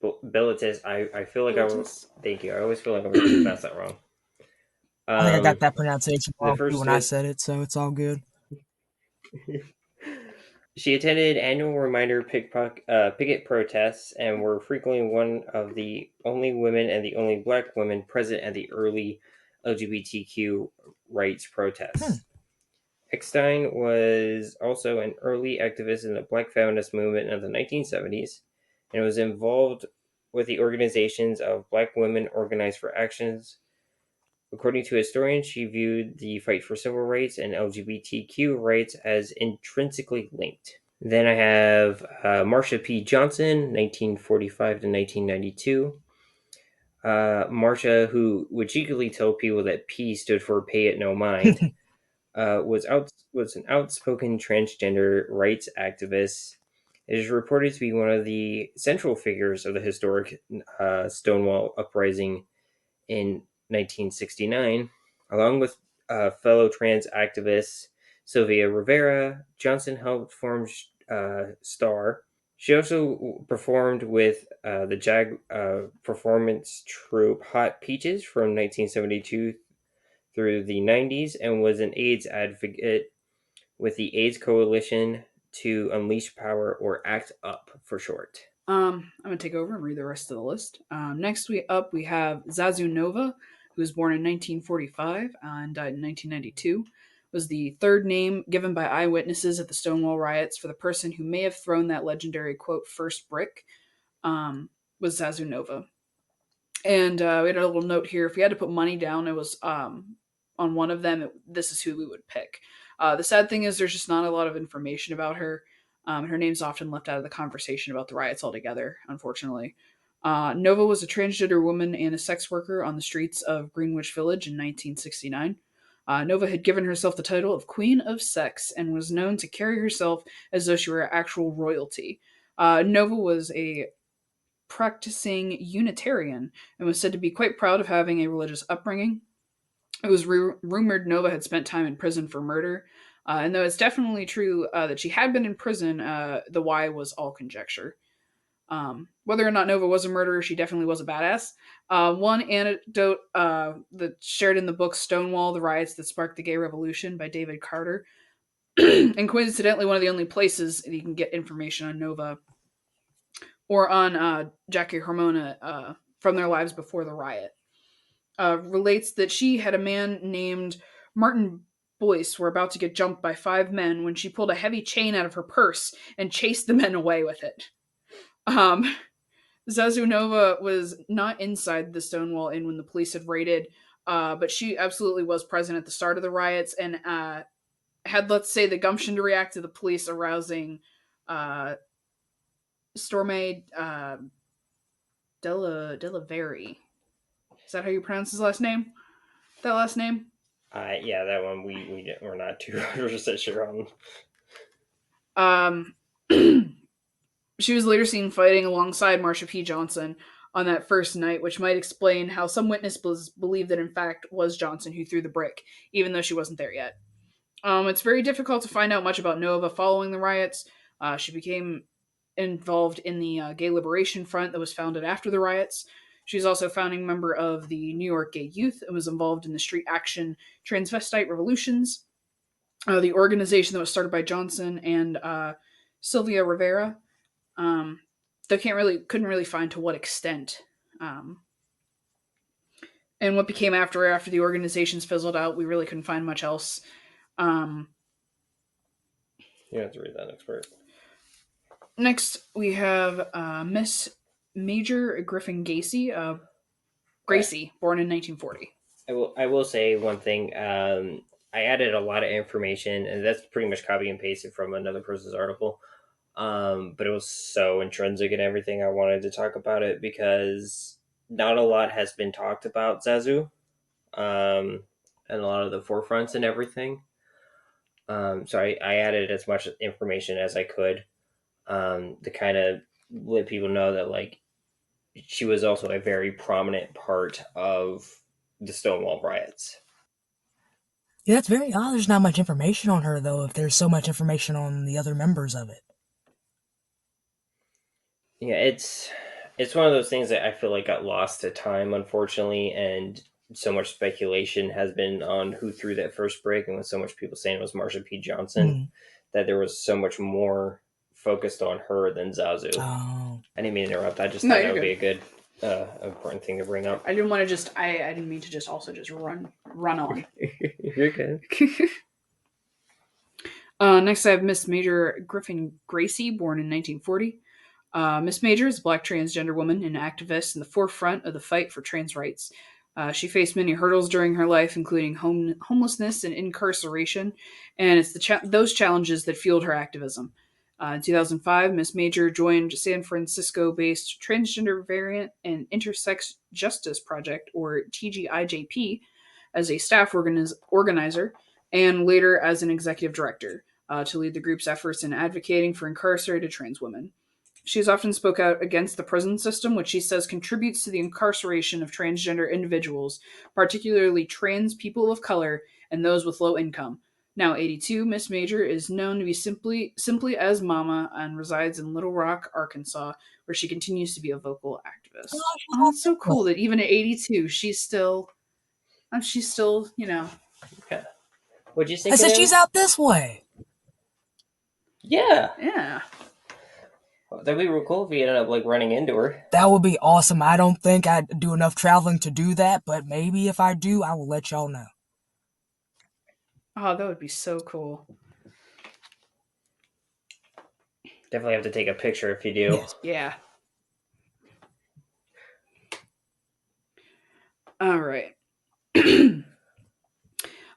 Bilitis. I feel like thank you. I always feel like I'm going to pronounce that wrong. I think I got that pronunciation the wrong too first when I said it, so it's all good. She attended annual reminder picket protests and were frequently one of the only women and the only Black women present at the early LGBTQ rights protests. Eckstein was also an early activist in the Black feminist movement of the 1970s and was involved with the organizations of Black Women Organized for Actions. According to historians, she viewed the fight for civil rights and LGBTQ rights as intrinsically linked. Then I have Marsha P. Johnson, 1945 to 1992. Marsha, who would cheekily tell people that P stood for Pay It No Mind, was an outspoken transgender rights activist. It is reported to be one of the central figures of the historic Stonewall Uprising in 1969, along with fellow trans activists Sylvia Rivera. Johnson helped form STAR. She also performed with the JAG performance troupe Hot Peaches from 1972 through the 90s, and was an AIDS advocate with the AIDS Coalition to Unleash Power, or ACT UP for short. I'm gonna take over and read the rest of the list. Next we have Zazu Nova, who was born in 1945 and died in 1992. Was the third name given by eyewitnesses at the Stonewall riots for the person who may have thrown that legendary quote "first brick." Was Zazu Nova. And we had a little note here. If we had to put money down, it was on one of them. This is who we would pick. The sad thing is, there's just not a lot of information about her. Her name's often left out of the conversation about the riots altogether, unfortunately. Nova was a transgender woman and a sex worker on the streets of Greenwich Village in 1969. Nova had given herself the title of Queen of Sex and was known to carry herself as though she were actual royalty. Nova was a practicing Unitarian and was said to be quite proud of having a religious upbringing. It was rumored Nova had spent time in prison for murder. And though it's definitely true that she had been in prison, the why was all conjecture. Whether or not Nova was a murderer, she definitely was a badass. One anecdote that's shared in the book Stonewall, The Riots That Sparked the Gay Revolution by David Carter, and coincidentally one of the only places that you can get information on Nova or on Jackie Hormona from their lives before the riot, relates that she had a man named Martin Boyce were about to get jumped by 5 men when she pulled a heavy chain out of her purse and chased the men away with it. Zazu Nova was not inside the Stonewall Inn when the police had raided, but she absolutely was present at the start of the riots and had, let's say, the gumption to react to the police arousing Storme Delaveri. Is that how you pronounce his last name? That last name? Yeah, that one we're not too 100% sure on. She was later seen fighting alongside Marsha P. Johnson on that first night, which might explain how some witnesses believe that in fact was Johnson who threw the brick, even though she wasn't there yet. It's very difficult to find out much about Nova following the riots. She became involved in the Gay Liberation Front that was founded after the riots. She's also a founding member of the New York Gay Youth and was involved in the Street Action Transvestite Revolutions, the organization that was started by Johnson and Sylvia Rivera. They couldn't really find to what extent. And what became after the organizations fizzled out, we really couldn't find much else. You have to read that next part. Next, we have Miss Major Griffin Gracie, born in 1940. I will say one thing. I added a lot of information, and that's pretty much copy and pasted from another person's article. But it was so intrinsic and everything. I wanted to talk about it because not a lot has been talked about Zazu, and a lot of the forefronts and everything. So I added as much information as I could to kind of let people know that like she was also a very prominent part of the Stonewall riots. Yeah, that's very odd. There's not much information on her, though, if there's so much information on the other members of it. Yeah, it's one of those things that I feel like got lost to time, unfortunately, and so much speculation has been on who threw that first brick, and with so much people saying it was Marsha P. Johnson, that there was so much more focused on her than Zazu. Oh. I didn't mean to interrupt. I just thought that would be a good, important thing to bring up. I didn't want to I didn't mean to just also just run on. You're good. Next, I have Miss Major Griffin Gracie, born in 1940. Miss Major is a black transgender woman and activist in the forefront of the fight for trans rights. She faced many hurdles during her life, including homelessness and incarceration, and it's those challenges that fueled her activism. In 2005, Miss Major joined San Francisco-based Transgender Variant and Intersex Justice Project, or TGIJP, as a staff organizer, and later as an executive director, to lead the group's efforts in advocating for incarcerated trans women. She's often spoke out against the prison system, which she says contributes to the incarceration of transgender individuals, particularly trans people of color and those with low income. Now 82, Miss Major is known to be simply as Mama and resides in Little Rock, Arkansas, where she continues to be a vocal activist. Oh, it's so cool that even at 82, she's still, you know. Yeah. What'd you think? I said she's out this way. Yeah. Yeah. That'd be real cool if you ended up like running into her. That would be awesome. I don't think I'd do enough traveling to do that, but maybe if I do, I will let y'all know. Oh, that would be so cool. Definitely have to take a picture if you do. Yes. Yeah. All right.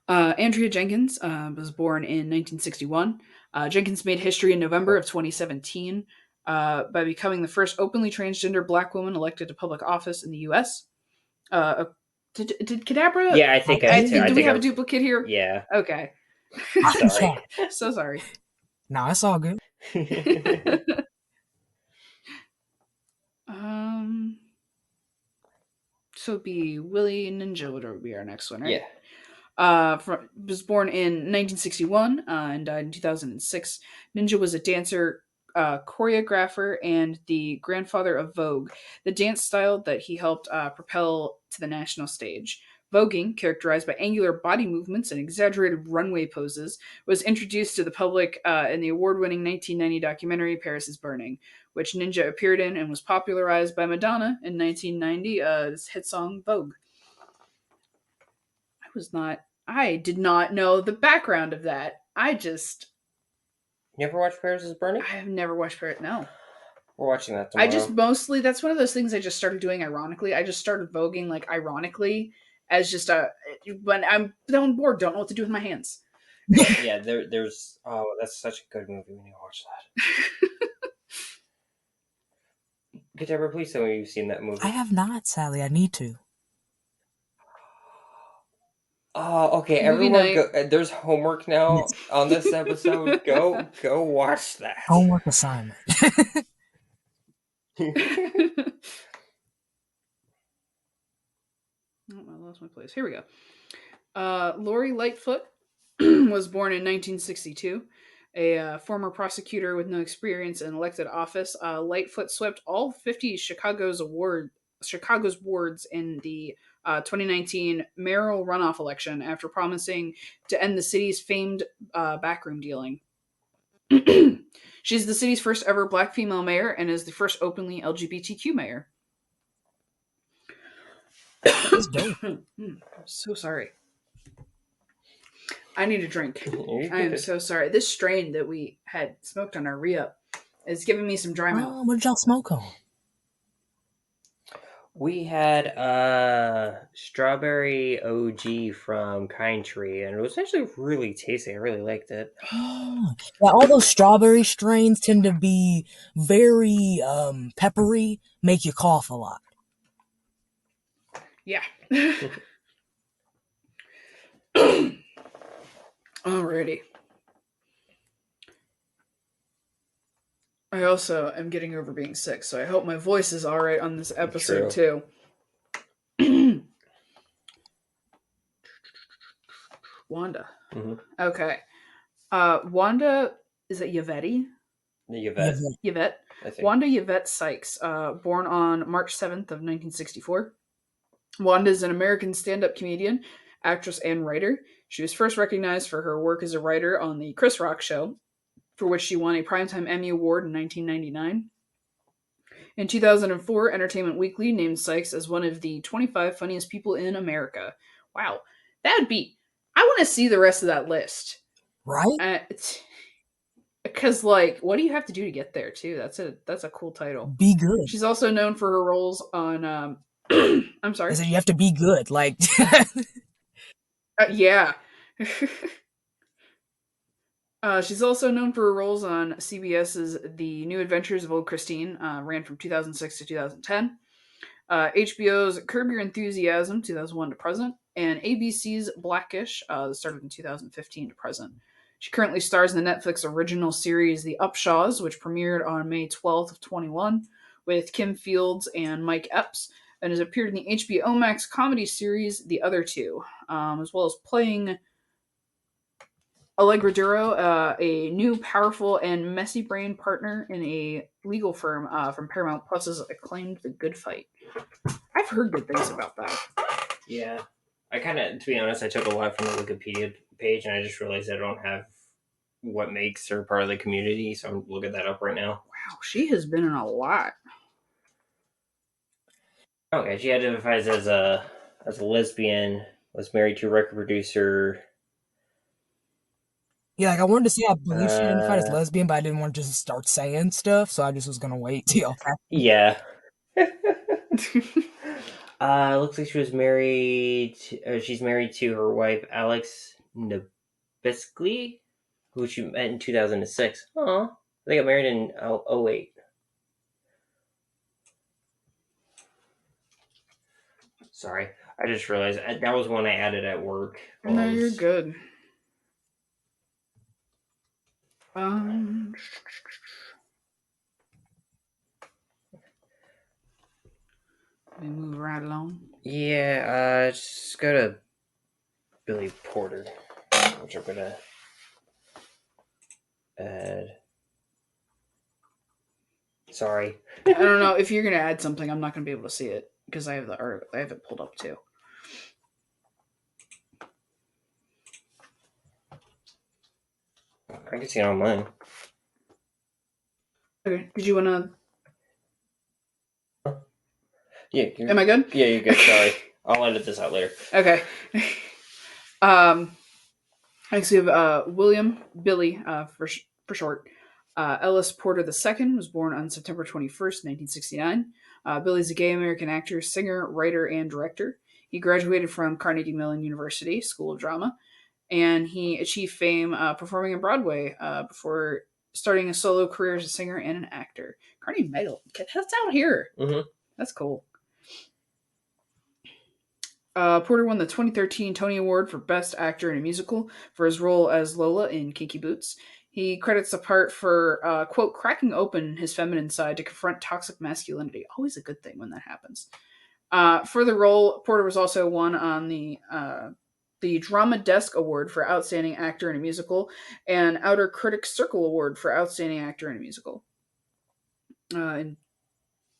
Andrea Jenkins was born in 1961. Jenkins made history in November of 2017. by becoming the first openly transgender black woman elected to public office in the U.S. Did Cadabra? Yeah, I think Do we have a duplicate here? Yeah. Okay. Sorry. So sorry. No, it's all good. So it'd be Willie Ninja would be our next one, right? Yeah. Was born in 1961 and died in 2006. Ninja was a dancer, choreographer, and the grandfather of Vogue, the dance style that he helped propel to the national stage. Voguing, characterized by angular body movements and exaggerated runway poses, was introduced to the public in the award-winning 1990 documentary Paris is Burning, which Ninja appeared in and was popularized by Madonna in 1990, hit song Vogue. I did not know the background of that. You ever watched Paris is Burning? I have never watched Paris. No. We're watching that tomorrow. That's one of those things I just started doing ironically. I just started voguing like ironically as just when I'm bored, don't know what to do with my hands. Yeah, there's that's such a good movie when you watch that. Cadabra, please tell me you've seen that movie. I have not, Sally. I need to. Oh, okay. Everyone, there's homework now on this episode. Go watch that. Homework assignment. Oh, I lost my place. Here we go. Lori Lightfoot was born in 1962. A former prosecutor with no experience in elected office, Lightfoot swept all 50 Chicago's wards in the 2019 mayoral runoff election after promising to end the city's famed backroom dealing. She's the city's first ever black female mayor and is the first openly LGBTQ mayor. I'm so sorry. I need a drink. I am so sorry. This strain that we had smoked on our re-up is giving me some dry mouth. Oh, what did y'all smoke on? We had strawberry OG from Kind Tree, and it was actually really tasty. I really liked it. Yeah, all those strawberry strains tend to be very peppery, make you cough a lot. Yeah. Alrighty. I also am getting over being sick, so I hope my voice is alright on this episode too. Wanda. Mm-hmm. Okay. Wanda, is it Yvette? Yvette. Wanda Yvette Sykes, born on March 7th of 1964. Wanda is an American stand-up comedian, actress, and writer. She was first recognized for her work as a writer on The Chris Rock Show, for which she won a Primetime Emmy Award in 1999. In 2004, Entertainment Weekly named Sykes as one of the 25 funniest people in America. Wow. That'd be... I want to see the rest of that list. Right? Because, like, what do you have to do to get there, too? That's a cool title. Be good. She's also known for her roles on... I'm sorry? I said you have to be good, like... yeah. She's also known for her roles on CBS's The New Adventures of Old Christine, ran from 2006 to 2010. HBO's Curb Your Enthusiasm, 2001 to present, and ABC's Blackish, started in 2015 to present. She currently stars in the Netflix original series The Upshaws, which premiered on May 12th of 21, with Kim Fields and Mike Epps, and has appeared in the HBO Max comedy series The Other Two, as well as playing Allegra Duro, a new, powerful, and messy-brained partner in a legal firm from Paramount Plus's acclaimed The Good Fight. I've heard good things about that. Yeah. I kind of, to be honest, I took a lot from the Wikipedia page, and I just realized I don't have what makes her part of the community, so I'm looking that up right now. Wow, she has been in a lot. Okay, she identifies as a lesbian, was married to a record producer. Yeah, like I wanted to say I believe she identified as lesbian, but I didn't want to just start saying stuff, so I just was gonna wait till. Yeah. Looks like she was married. She's married to her wife Alex Nabiskley, who she met in 2006. Oh, they got married in 2008. Sorry, I just realized that was one I added at work. No, you're good. Let me move right along. Yeah, just go to Billy Porter, which I'm gonna add. Sorry. I don't know if you're gonna add something. I'm not gonna be able to see it because I have it pulled up too. I can see it on mine. Okay. Did you wanna? Yeah. Am I good? Yeah, you're good. Sorry, I'll edit this out later. Okay. Next we have William Billy for short. Ellis Porter II was born on September 21st, 1969. Billy's a gay American actor, singer, writer, and director. He graduated from Carnegie Mellon University School of Drama, and he achieved fame performing on Broadway before starting a solo career as a singer and an actor. Carnegie Mellon, that's out here. Mm-hmm. That's cool. Porter won the 2013 Tony Award for Best Actor in a Musical for his role as Lola in Kinky Boots. He credits the part for, quote, cracking open his feminine side to confront toxic masculinity. Always a good thing when that happens. For the role, Porter was also won on the Drama Desk Award for Outstanding Actor in a Musical and Outer Critics Circle Award for Outstanding Actor in a Musical. In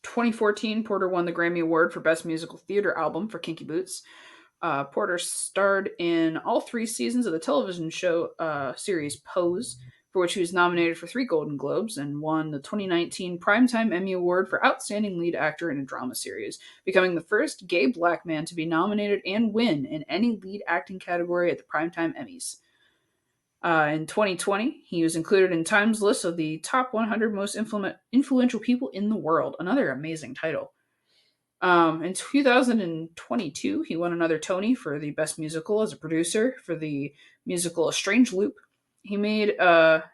2014, Porter won the Grammy Award for Best Musical Theater Album for Kinky Boots. Porter starred in all 3 seasons of the television show series Pose, for which he was nominated for 3 Golden Globes and won the 2019 Primetime Emmy Award for Outstanding Lead Actor in a Drama Series, becoming the first gay black man to be nominated and win in any lead acting category at the Primetime Emmys. In 2020, he was included in Time's list of the top 100 most influential people in the world. Another amazing title. In 2022, he won another Tony for the Best Musical as a producer for the musical A Strange Loop. He made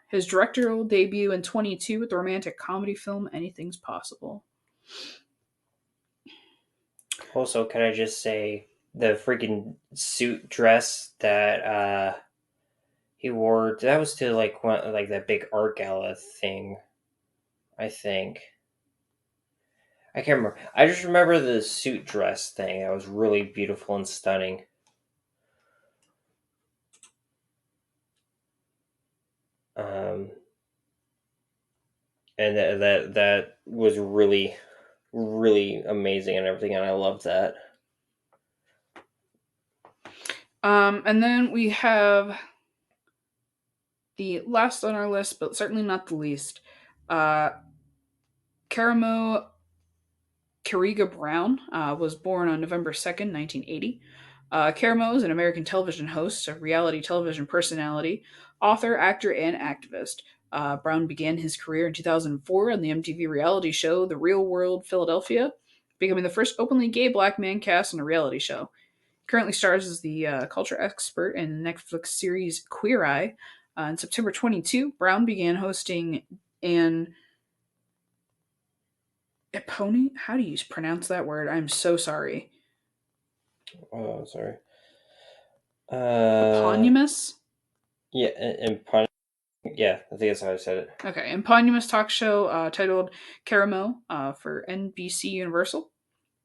his directorial debut in 2022 with the romantic comedy film Anything's Possible. Also, can I just say the freaking suit dress that he wore? That was to like that big art gala thing, I think. I can't remember. I just remember the suit dress thing. That was really beautiful and stunning. And that was really, really amazing and everything, and I loved that. And then we have the last on our list, but certainly not the least, Karamo Kariga Brown was born on November 2nd, 1980. Karamo is an American television host, a reality television personality, author, actor, and activist. Brown began his career in 2004 on the MTV reality show The Real World Philadelphia, becoming the first openly gay black man cast on a reality show. He currently stars as the culture expert in the Netflix series Queer Eye. In September 22, Brown began hosting an Epony? How do you pronounce that word? I'm so sorry. Oh, sorry. Eponymous? Yeah, yeah, I think that's how I said it. Okay, eponymous talk show titled Karamo for NBC Universal.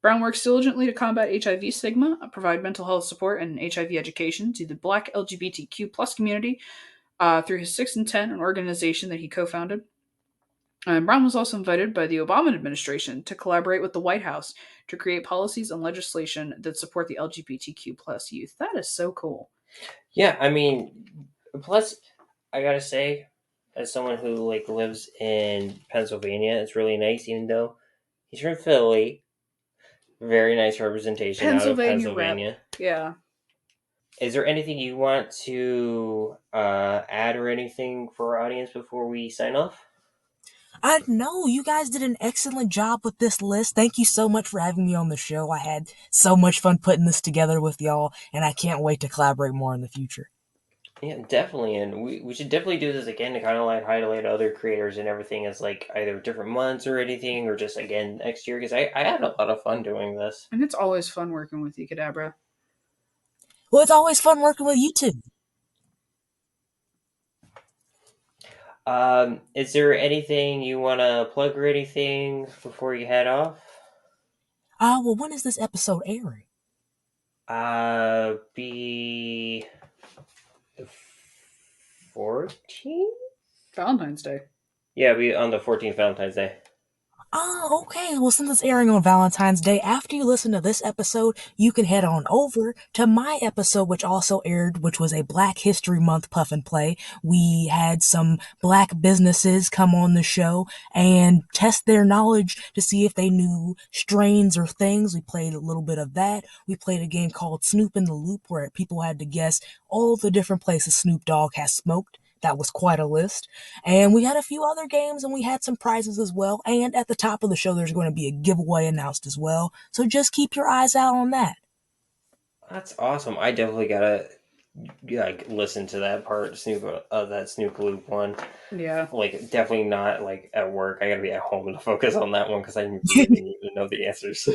Brown works diligently to combat HIV stigma, provide mental health support and HIV education to the Black LGBTQ plus community through his 6 and 10, an organization that he co-founded. Brown was also invited by the Obama administration to collaborate with the White House to create policies and legislation that support the LGBTQ plus youth. That is so cool. Yeah, I mean, plus, I gotta say, as someone who lives in Pennsylvania, it's really nice, even though he's from Philly. Very nice representation out of Pennsylvania. Rep. Yeah. Is there anything you want to add or anything for our audience before we sign off? No, you guys did an excellent job with this list. Thank you so much for having me on the show. I had so much fun putting this together with y'all, and I can't wait to collaborate more in the future. Yeah, definitely, and we should definitely do this again to kind of like highlight other creators and everything as like either different months or anything, or just again next year, because I had a lot of fun doing this. And it's always fun working with you, Cadabra. Well, it's always fun working with you too. Is there anything you want to plug or anything before you head off? Well, when is this episode airing? Be the 14th? Valentine's Day. Yeah, be on the 14th, Valentine's Day. Oh, okay. Well, since it's airing on Valentine's Day, after you listen to this episode, you can head on over to my episode, which also aired, which was a Black History Month puff and play. We had some black businesses come on the show and test their knowledge to see if they knew strains or things. We played a little bit of that. We played a game called Snoop in the Loop, where people had to guess all the different places Snoop Dogg has smoked. That was quite a list. And we had a few other games and we had some prizes as well. And at the top of the show, there's going to be a giveaway announced as well. So just keep your eyes out on that. That's awesome. I definitely gotta like listen to that part, that Snoop Loop one. Yeah. Like definitely not like at work. I gotta be at home to focus on that one because I really need to know the answers.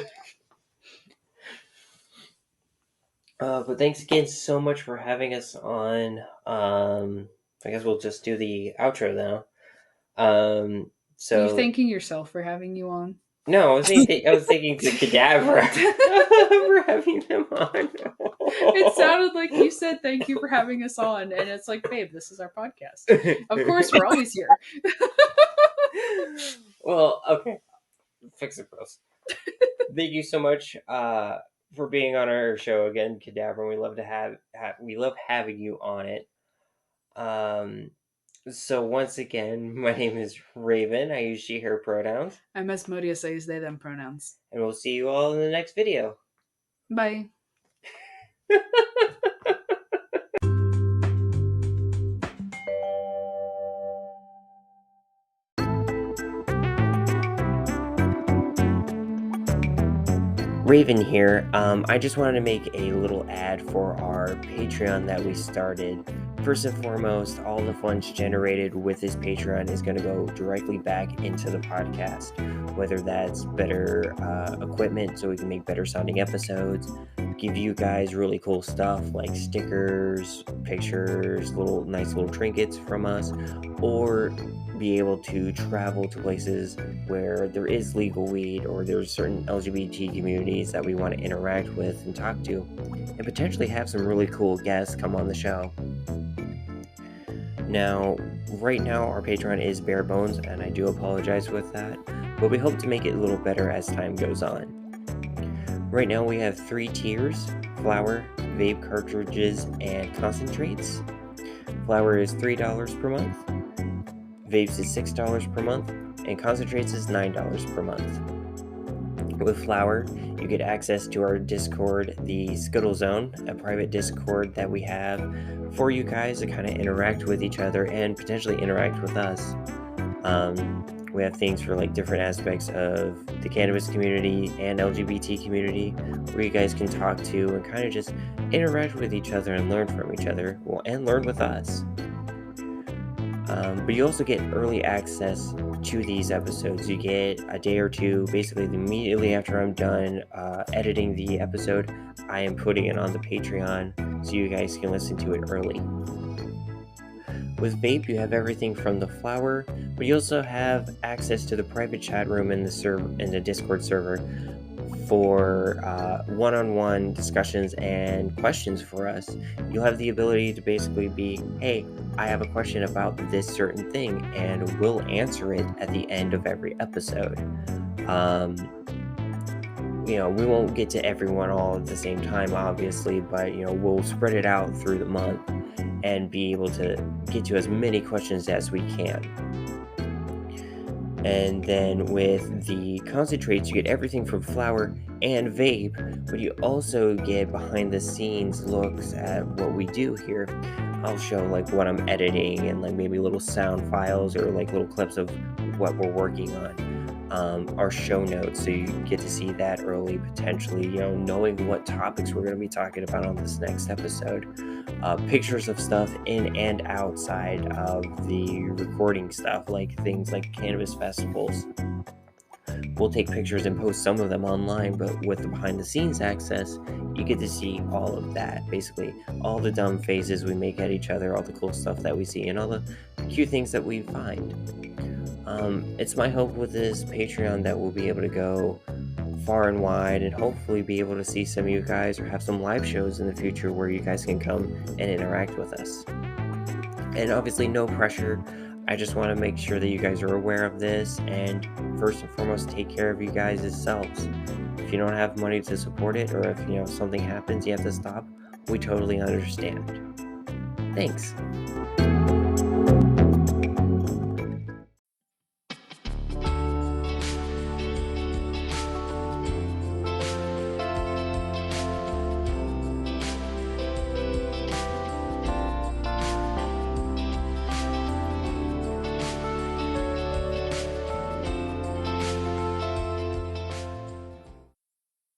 But thanks again so much for having us on. I guess we'll just do the outro now. Are you So thanking yourself for having you on? no, I was thinking to Cadabra for having them on. It sounded like you said thank you for having us on, and it's like, babe, this is our podcast. Of course, we're always here. Well, okay, fix it, bros. Thank you so much for being on our show again, Cadabra. We love to we love having you on it. So once again, my name is Rayven. I use she, her pronouns. I'm Asmodeus, I use they, them pronouns. And we'll see you all in the next video. Bye. Raven here. I just wanted to make a little ad for our Patreon that we started. First and foremost, all the funds generated with this Patreon is going to go directly back into the podcast, whether that's better equipment so we can make better sounding episodes, give you guys really cool stuff like stickers, pictures, nice little trinkets from us, or be able to travel to places where there is legal weed or there's certain LGBT communities that we want to interact with and talk to, and potentially have some really cool guests come on the show. Now, right now our Patreon is bare bones, and I do apologize with that, but we hope to make it a little better as time goes on. Right now we have 3 tiers: flower, vape cartridges, and concentrates. Flower is $3 per month, vapes is $6 per month, and concentrates is $9 per month. With flower, you get access to our Discord, the Scuttle Zone, a private Discord that we have for you guys to kind of interact with each other and potentially interact with us. We have things for like different aspects of the cannabis community and LGBT community where you guys can talk to and kind of just interact with each other and learn from each other, and learn with us. But you also get early access to these episodes. You get a day or two, basically immediately after I'm done editing the episode, I am putting it on the Patreon so you guys can listen to it early. With vape, you have everything from the flower, but you also have access to the private chat room in the Discord server for one-on-one discussions and questions for us. You'll have the ability to basically be, hey, I have a question about this certain thing, and we'll answer it at the end of every episode. We won't get to everyone all at the same time, obviously, but we'll spread it out through the month and be able to get to as many questions as we can. And then with the concentrates, you get everything from flower and vape, but you also get behind the scenes looks at what we do here. I'll show like what I'm editing and like maybe little sound files or like little clips of what we're working on. our show notes, so you get to see that early, potentially, knowing what topics we're going to be talking about on this next episode. Pictures of stuff in and outside of the recording stuff, like things like cannabis festivals. We'll take pictures and post some of them online, but with the behind the scenes access, you get to see all of that. Basically, all the dumb faces we make at each other, all the cool stuff that we see, and all the cute things that we find. It's my hope with this Patreon that we'll be able to go far and wide and hopefully be able to see some of you guys or have some live shows in the future where you guys can come and interact with us. And obviously, no pressure. I just want to make sure that you guys are aware of this, and first and foremost, take care of you guys yourselves. If you don't have money to support it, or if something happens, you have to stop, we totally understand. Thanks.